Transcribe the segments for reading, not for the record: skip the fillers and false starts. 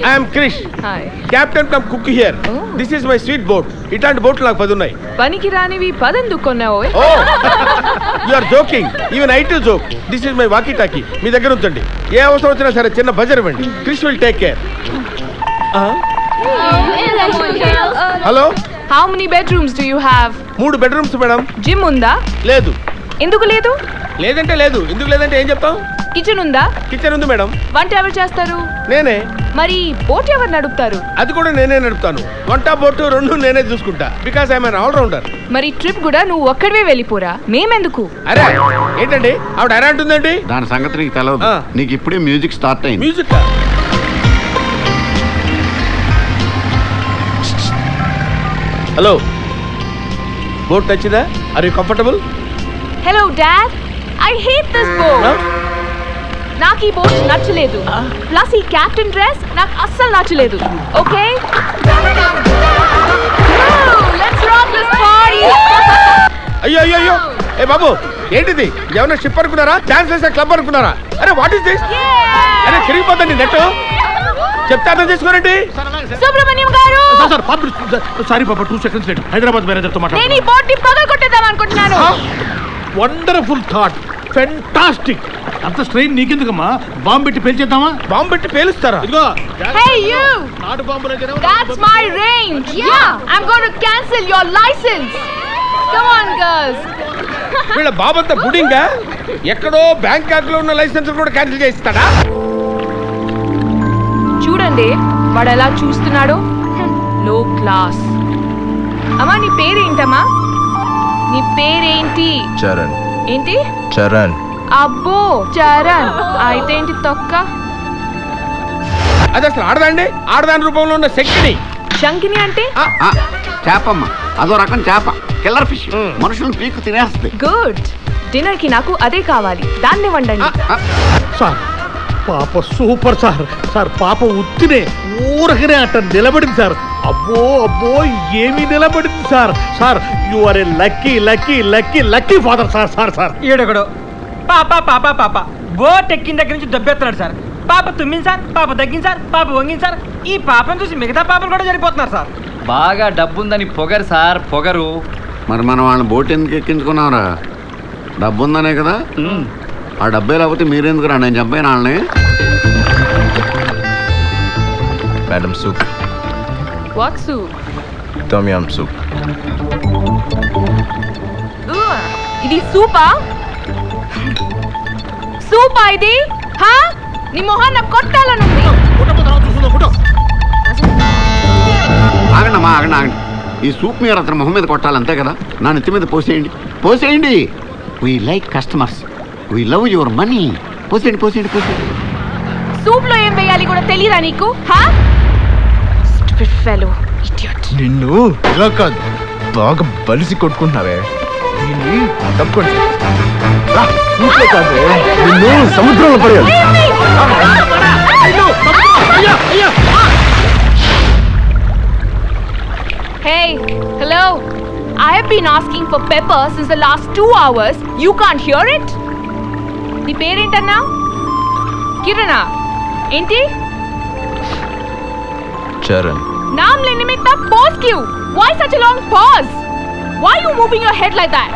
I'm Krish. Hi. Captain cum cook here. This is my sweet boat. ఇట్లాంటి బోట్లు నాకు 10 ఉన్నాయి. పనికి రానివి 10 ఎందుకు కొన్నావు? Oh you are joking. Even I too joke. This is my walkie talkie. మీ దగ్గర ఉంచండి. ఏ అవసరం వచ్చినా సరే చిన్న బజర్ ఇవ్వండి. Krish will take care. Hello. How many bedrooms do you have? 3 bedrooms madam. Gym ఉందా? లేదు. ఎందుకు లేదు? లేదంటే లేదు. ఎందుకు లేదంటే ఏం చెప్తాం? కిచెన్ ఉందా? కిచెన్ ఉంది మేడం. వంట ఎవరు చేస్తారు? నేనే. మరి బోట్ ఎవరు నడుపుతారు? అది కూడా నేనే నడుపుతాను. వంట బోటు 2 నేనే చూసుకుంటా. Because I'm an all rounder. మరి ట్రిప్ కూడా నువ్వు ఒక్కడివే వెళ్ళిపోరా, మేమెందుకు? అరే ఏంటండి ఆవిడ అరే అంటుందండి? దాని సంగతి నీకు తెలియదు. నీకు ఇప్పుడే మ్యూజిక్ స్టార్ట్ అయింది. మ్యూజిక్. హలో. బోట్ నచ్చిందా? Are you comfortable? Hello dad, I hate this boat. నాకు ఈ బోట్ నచ్చలేదు. ప్లస్ ఈ కెప్టెన్ డ్రెస్ నాకు అస్సలు నచ్చలేదు. Okay, let's rock this party. అయ్యో అయ్యో అయ్యో. ఏ బాబు ఏంటిది? ఏమన్నా షిప్ అనుకున్నారా? డాన్స్ చేసే క్లబ్ అనుకున్నారా? అరే వాట్ ఇస్ దిస్? అరే తిరిగిపోతండి నెట్. చెప్తే అర్థం చేసుకోరండి. సుబ్రహ్మణ్యం గారు, సారీ పాప 2 seconds లేట్. హైదరాబాద్ మేనేజర్తో నేను ఈ బోట్ ని పగలగొట్టేద్దాం అనుకుంటున్నాను. Wonderful thought, fantastic. అంత స్ట్రెయిన్ నీకెందుకమ్మా? బాంబు పెట్టి పేల్చేద్దామా? బాంబు పెట్టి పేలుస్తారా? ఇదిగో Hey you, నాటు బాంబులు that's my range. Yeah, I'm going to cancel your license. Come on girls. వీళ్ళ బాబంతా బుడింగా ఎక్కడో బ్యాంకాక్ లో ఉన్న లైసెన్స్ కూడా క్యాన్సిల్ చేస్తాడా? చూడండి వాడు ఎలా చూస్తున్నాడో. లో క్లాస్. అమ్మా నీ పేరేంటమ్మా? నీ పేరేంటి? చరణ్. ఏంటి? చరణ్. అబ్బో చరణ్. అయితే ఏంటి తొక్క? అది అసలు ఆడదండి. ఆడదాని రూపంలో ఉన్న శక్తిని. శంకిని అంటే? చేపమ్మ, అదో రకం చేప, కిల్లర్ ఫిష్. మనుషులను పీకు తినేస్తుంది. గుడ్. డిన్నర్ కి నాకు అదే కావాలి. దాన్ని వండండి. సార్ పాప సూపర్ సార్. సార్ పాప ఉత్తినే ఊరకనే అట్ట నిలబడింది సార్. అబ్బో అబ్బో ఏమి నిలబడింది sir. Sir you are a lucky lucky lucky lucky father sir. Sir sir ఈడొకడు పాప పాప పాప బోట్ ఎక్కిన దగ్గర నుంచి దెబ్బెత్తున్నాడు సార్. పాప తుమ్మింది సార్, పాప తగ్గింది సార్, పాప వంగింది సార్. ఈ పాపను చూసి మిగతా పాపలు కూడా చనిపోతున్నారు సార్. బాగా డబ్బుందని పొగరు సార్, పొగరు. మరి మనం వాళ్ళని బోట్ ఎందుకు ఎక్కించుకున్నావురా? డబ్బు ఉందనే కదా. ఆ డబ్బే లేకపోతే మీరెందుకురా? నేను చంపాను వాళ్ళని. Madam soup. What soup? Tom yum soup. ఇది సూపా? సూపా ఇది? హా? నీ మొహాన్న కొట్టాలనుంది. ఆగండి అమ్మా, ఆగండి ఆగండి. ఈ సూప్ మీరు అతని మొహం మీద కొట్టాలి అంతే కదా. నా నెత్తి మీద పోసేయండి, పోసేయండి. We like customers, we love your money. పోసేయండి పోసేయండి పోసేయండి. సూప్ లో ఏం వేయాలి కూడా తెలియదా నీకు? హా? Stupid fellow, idiot. నిన్ను ఇలా కాదు, బాగా బలిసి కొట్టుకుంటున్నావే. తప్పకుండా కాదు, నిన్ను సముద్రంలో పడేయాలి. Hey, hello. I have been asking for pepper since the last 2 hours. You can't hear it? నీ పేరేంటన్నా? కిరణా? ఏంటి? చరణ్. नाम लेने में इतना pause क्यों? Why such a long pause? Why are you moving your head like that?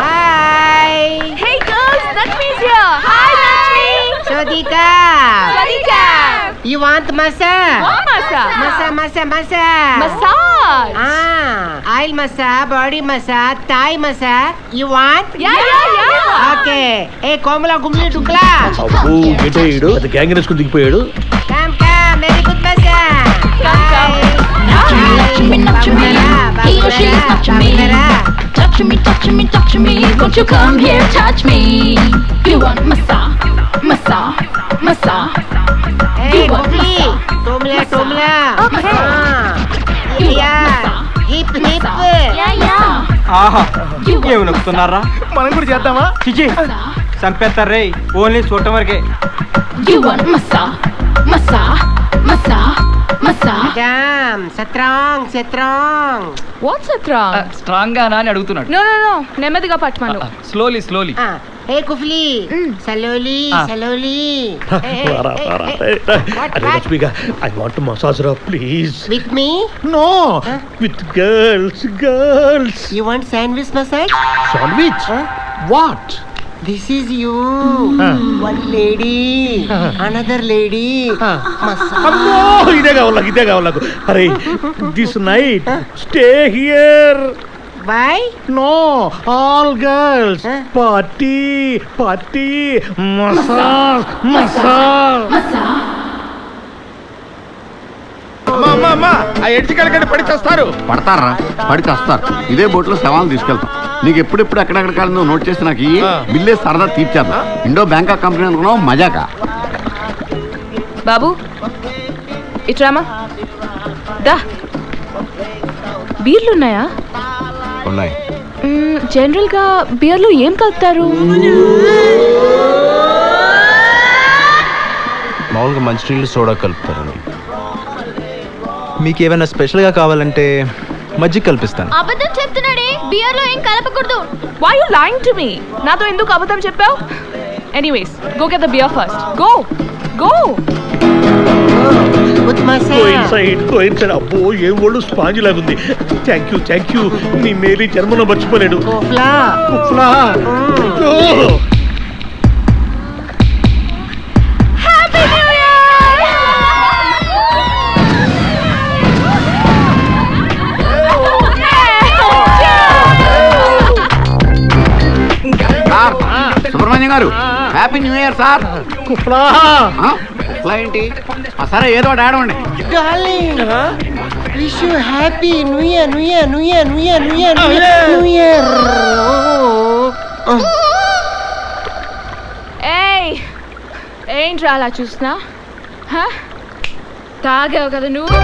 Hi. Hey girls, Lakshmi's here. Hi Lakshmi. Swadika. Swadika. You want massage? What massage? Massage. Massage. Oil massage, body massage, Thai massage. You want? Yeah. Okay. Hey, Komala Gumli Tukla. అబ్బో గెటేయుడు అది gang వేసుకుని దిగిపోయాడు. Come. Very good massage. Come. Touch me, won't you come here, touch me. You want massage. Hey, Gumli. Tomla. Okay. Yeah. Hip. ఆహా ఏమి నొక్కుతున్నారా? మనం కూడా చేద్దామా? చిచి చంపేస్తారు రే. ఓన్లీ చూడటం వరకే. You want massage. Madam, strong. What's it wrong? Strong గానా అని అడుగుతున్నాడు. No. నెమ్మదిగా పట్టమను. స్లోలీ. హే కుఫ్లీ slowly slowly I want massage రా please. With me no, with girls. You want sandwich massage? Sandwich? What? This is you. One lady another lady అమ్మో, ఇదే కావాలి నాకు. అరే this night stay here. Why? No, all girls. Party massage. అమ్మా ఆ ఎడ్జికలకంటే పడి చేస్తారు. పడతారా? పడి చేస్తారు. ఇదే బోట్లో శవాలు తీసుకెళ్తాం. నీకు ఎప్పుడెప్పుడు ఎక్కడెక్కడ కాలంలో నోట్ చేసి నాకు ఈ బిల్లే సరదా తీర్చేద్దాం. ఇండో బ్యాంకాక్ కంపెనీ అనుకున్నావు, మజాకా. బాబు ఇట్రామా, దా. బీర్లు ఉన్నాయా? ఉన్నాయి. జనరల్ గా బీర్లు ఏం కలుపుతారు? మామూలుగా మంచినీళ్ళు సోడా కలుపుతారండి. మీకు ఏమైనా స్పెషల్గా కావాలంటే మజ్జిగ కల్పిస్తాను. అబద్ధం చెప్తున్నాడే, బియర్ లో ఏం కలపకూడదు. Why you lying to me? నాతో ఎందుకు అబద్ధం చెప్పావు? Anyways, go get the beer first. Go. With Go massage. inside. అబ్బో, ఏం ఒళ్ళు స్పాంజ్ లాగుంది. Thank you. నీ మేరీ జన్మలో మర్చిపోలేడు. కుఫ్లా. Happy New Year! Sir, Subrahmanyam గారు, హ్యాపీ న్యూ ఇయర్ సార్. కుఫ్లా. ఇట్లా ఏంటి? సరే ఏదో ఒకటి ఆడమండి. Darling, wish you happy new year. ఏయ్, ఏంట్రా అలా చూస్తున్నా? తాగావు కదా నువ్వు?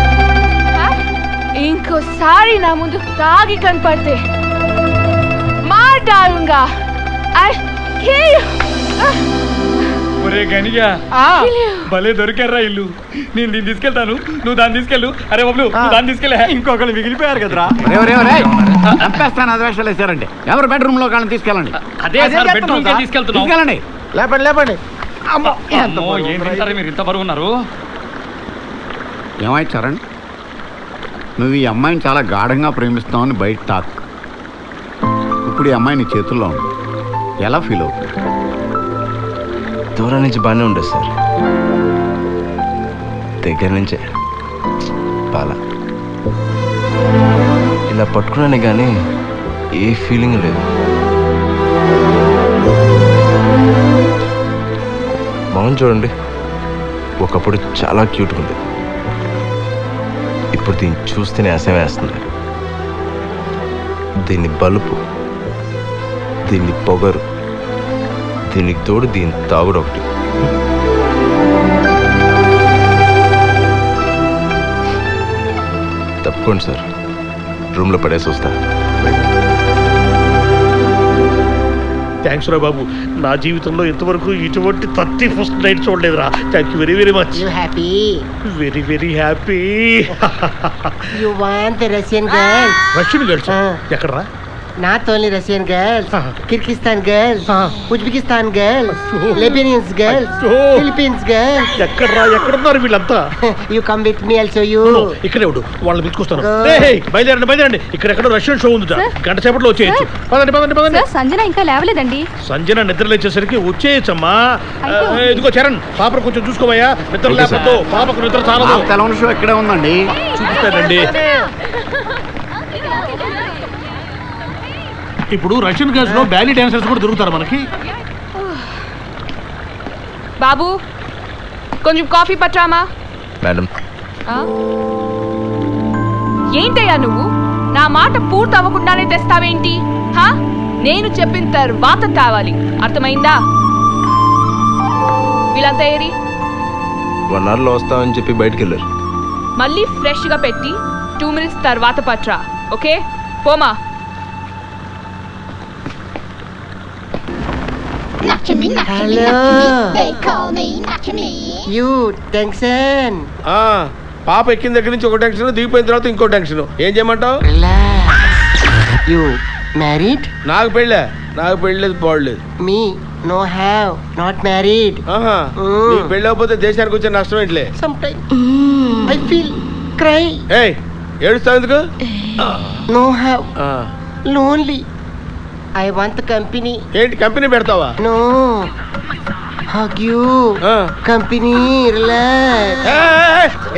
ఇంకోసారి నా ముందు తాగి కనపడితే మాట్లాడుగా. ఒరే గనిగా, భలే దొరికారా ఇల్లు. నేను దీన్ని తీసుకెళ్తాను, నువ్వు దాన్ని తీసుకెళ్ళు. అరే బాబు, నువ్వు దాన్ని తీసుకెళ్ళా. ఇంకొకరు మిగిలిపోయారు కదరా. చంపేస్తాను అది వేషాలు వేసారంటే. ఎవరు బెడ్రూమ్ లో కానీ తీసుకెళ్ళండి. అదే సార్, బెడ్రూమ్ కి తీసుకెళ్తున్నాం. తీసుకెళ్ళండి. లేపండి. అమ్మో, ఏం తింటారు మీరు, ఇంత బరువు ఉన్నారు. ఏమాయి చరణ్, నువ్వు ఈ అమ్మాయిని చాలా గాఢంగా ప్రేమిస్తావని బయట టాక్. ఇప్పుడు ఈ అమ్మాయి నీ చేతుల్లో ఉంది. ఎలా ఫీల్ అవుతుంది? దూరం నుంచి బాగానే ఉండదు సార్, దగ్గర నుంచే బాలా. ఇలా పట్టుకున్నానే కానీ ఏ ఫీలింగ్ లేదు. మౌన్ చూడండి, ఒకప్పుడు చాలా క్యూట్గా ఉంది. ఇప్పుడు దీన్ని చూస్తేనే అసహ్యం వేస్తుంది. దీన్ని బలుపు, దీన్ని పొగరు, దీనికి తోడు దీని తాగుడు ఒకటి. తప్పుకోండి సార్, రూమ్లో పడేసి వస్తా. థ్యాంక్స్ రా బాబు. నా జీవితంలో ఇంతవరకు ఇటువంటి 31st నైట్ చూడలేదురా. Thank you very much. You happy? Very happy. You want Russian girls? Russian girls ఎక్కడరా? Not only Russian girls, Kyrgyzstan girls, Uzbekistan girls, అచ్చో. లెబనియన్స్ గర్ల్స్, అచ్చో. Philippines girls. ఎక్కడున్నారు వీళ్ళంతా? You come with me also. You ఇక్కడే ఉండు, వాళ్ళని పిలుచుకొస్తాను. Go. బయలుదేరండి. ఇక్కడెక్కడో Russian show ఉంది. గంట సేపట్లో వచ్చేయచ్చు. పదండి. సంజన ఇంకా లేవలేదండి. సంజన నిద్ర లేచేసరికి వచ్చేయచ్చమ్మా. ఇదిగో చరణ్, పాపను కొంచెం చూసుకోవయ్యా. నిద్ర లేకపోతే పాపకు నిద్ర చాలదు. తెలవని షో ఇక్కడే ఉందండి, చూపిస్తానండి. ఇప్పుడు రష్యన్ గర్ల్స్ లో బ్యాలీ డాన్సర్స్ కూడా దొరుకుతారు మనకి. బాబు, కొంచెం కాఫీ పట్టామా? మేడం, ఏంటయ్యా నువ్వు? నా మాట పూర్తి అవ్వకుండానే తెస్తావేంటి? నేను చెప్పిన తర్వాత తావాలి, అర్థమైందా? వీళ్ళంతా ఏరి? 1 hourలో వస్తామని చెప్పి బయటికి వెళ్ళారు. మళ్ళీ ఫ్రెష్ గా పెట్టి 2 minutes తర్వాత పట్రా. ఓకే, పోమా. హలో. You tension. పాప ఎక్కిన దగ్గర నుంచి ఒక టెన్షన్, దిగిపోయిన తర్వాత ఇంకో టెన్షన్. ఏం చేయమంటావు? You married? నాకు పెళ్ళే. నాకు పెళ్ళలేదు పోవట్లేదు. Me no have not married. ఆహా, నీకు పెళ్ళి అవ్వకపోతే దేశానికి వచ్చే నష్టం ఏంటిలే. Some time I feel cry. ఏయ్, ఏడుస్తావు ఎందుకు? No have ah, lonely. I want company. ఏంటి కంపెనీ పెడతావా? No hug you ah. Company relax.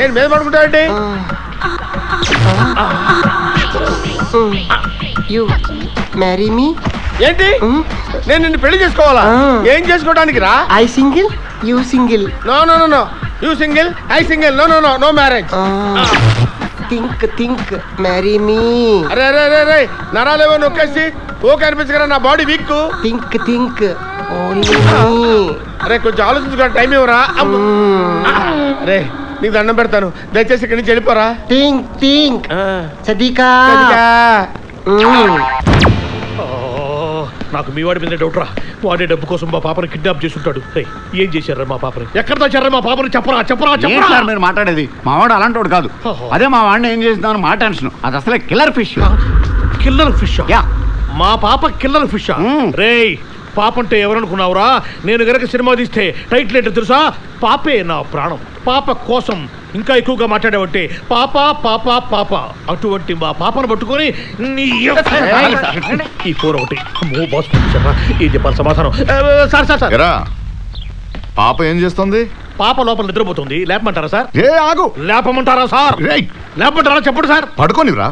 ఏంటి మీద పడుకుంటావండి? You marry me. ఏంటి నేను నిన్ను పెళ్లి చేసుకోవాలా? ఏం చేసుకోవడానికి రా? I single you single. No no no no, you single I single. No no no, no marriage. Think marry me. అరే అరే అరే అరే, నరాలేవో నొక్కేసి ఓకే అనిపించగల నా body weak. Think only me. అరే కొంచెం ఆలోచించుకో, టైం ఇవ్వరా? అరే నీకు దండం పెడతాను, దయచేసి ఇక్కడి నుంచి వెళ్ళిపోరా. థింక్ సదికా. నాకు మీ వాడి మీద డౌట్ రా. వాడే డబ్బు కోసం మా పాపని కిడ్నాప్ చేసుంటాడు. ఏం చేశారా మా పాపని? ఎక్కడ దాచారా మా పాపని? చెప్పరా చెప్పరా ఏంటి చెప్పరా. సార్ మీరు మాట్లాడేది? మా వాడు అలాంటి వాడు కాదు. అదే మా వాడిని ఏం చేస్తున్నాను మా టెన్షన్. అది అసలే killer fish. Killer fish? Yeah. మా పాప కిల్లర్ ఫిష్? రేయ్, పాప అంటే ఎవరనుకున్నావురా? నేను గనక సినిమా తీస్తే టైటిల్ ఏంటో తెలుసా? పాపే నా ప్రాణం. పాప కోసం ఇంకా ఎక్కువగా మాట్లాడేవంటే పాప పాప పాప. అటువంటి మా పాపను పట్టుకొని ఈ ఫోన్ ఒకటి. అమ్మో బాస్ పంపించారా? ఏం చెప్పాలి సమాధానం? సార్ సార్ సార్, ఎరా పాప ఏం చేస్తుంది? పాప లోపల నిద్రపోతుంది. లేపమంటారా సార్? ఏ ఆగు, లేపమంటారా సార్? రేయ్ లేపమంటారా చెప్పండి సార్. పడుకోనిరా,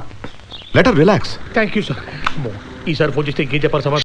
letter relax. Thank you sir. ఈసారి ఫోన్ చేస్తే ఇంకేం చెప్పాలి సమాధానం?